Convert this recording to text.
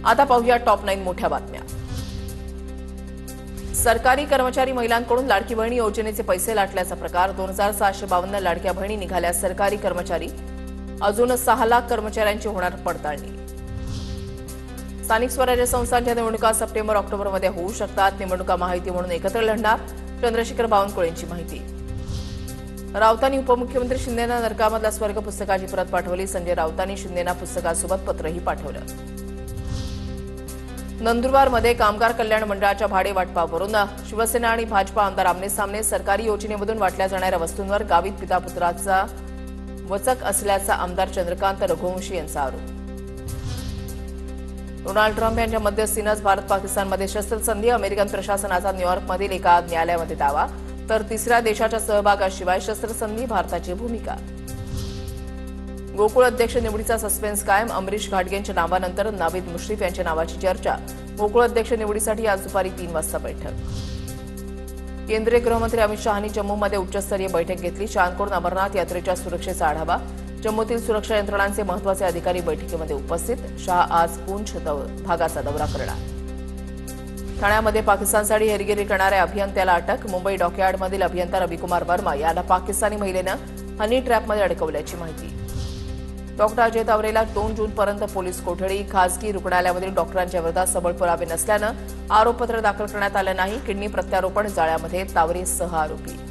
आता पाहूया टॉप 9 मोठ्या बातम्या। सरकारी कर्मचारी महिलांकडून लाडकी बहिणी योजनेचे पैसे लाटल्याचा प्रकार। 2752 लाडक्या बहिणी निघाल्या सरकारी कर्मचारी। अजून 6 लाख कर्मचाऱ्यांची होणार पडताळणी। स्थानिक स्वराज्य संस्थांच्या निवडणुका सप्टेंबर-ऑक्टोबरमध्ये होऊ शकतात। निवडणुका महायुती म्हणून एकत्र लढणार। चंद्रशेखर बावनकुळेंची माहिती। राऊतांनी उपमुख्यमंत्री शिंदेंना नरकामधला स्वर्ग पुस्तकाची प्रत पाठवली। संजय राऊतांनी शिंदेंना पुस्तकासोबत पत्रही पाठवलं। नंदुरबारमध्ये कामगार कल्याण मंडळाच्या भाडे वाटपावरून शिवसेना आणि भाजपा आमदार आमने-सामने। सरकारी योजनेमधून वाटल्या जाणाऱ्या वस्तूंवर गावित पिता-पुत्राचा वचक असल्याचा आमदार चंद्रकांत रघुवंशी यांचा आरोप। डोनाल्ड ट्रम्प यांच्या मध्यस्थीनंच भारत-पाकिस्तानमध्ये शस्त्रसंधी। अमेरिकन प्रशासनाचा न्यूयॉर्कमधील एका न्यायालयामध्ये दावा। तर तिसऱ्या देशाच्या सहभागाशिवाय शस्त्रसंधी भारताची भूमिका। गोकुळ अध्यक्ष निवडीचा सस्पेन्स कायम। अमरीश घाटगेंच्या नावानंतर नावीद मुश्रीफ यांच्या नावाची चर्चा। गोकुळ अध्यक्ष निवडीसाठी आज दुपारी 3 वाजता बैठक। केंद्रीय गृहमंत्री अमित शहांनी जम्मूमध्ये उच्चस्तरीय बैठक घेतली। शहांकडून अमरनाथ यात्रेच्या सुरक्षेचा आढावा। जम्मूतील सुरक्षा यंत्रणांचे महत्त्वाचे अधिकारी बैठकीमध्ये उपस्थित। शहा आज पूंछ भागाचा दौरा करणार। ठाण्यामध्ये पाकिस्तानसाठी हेरगिरी करणाऱ्या अभियंत्याला अटक। मुंबई डॉकयार्डमधील अभियंता रविकुमार वर्मा याला पाकिस्तानी महिलेनं हनी ट्रॅपमध्ये अडकवल्याची माहिती। डॉक्टर अजय तावरेला 2 जूनपर्यंत पोलीस कोठडी। खासगी रुग्णालयामधील डॉक्टरांच्या विरोधात सबळ पुरावे नसल्यानं आरोपपत्र दाखल करण्यात आलं नाही। किडनी प्रत्यारोपण जाळ्यामध्ये तावरे सह आरोपी।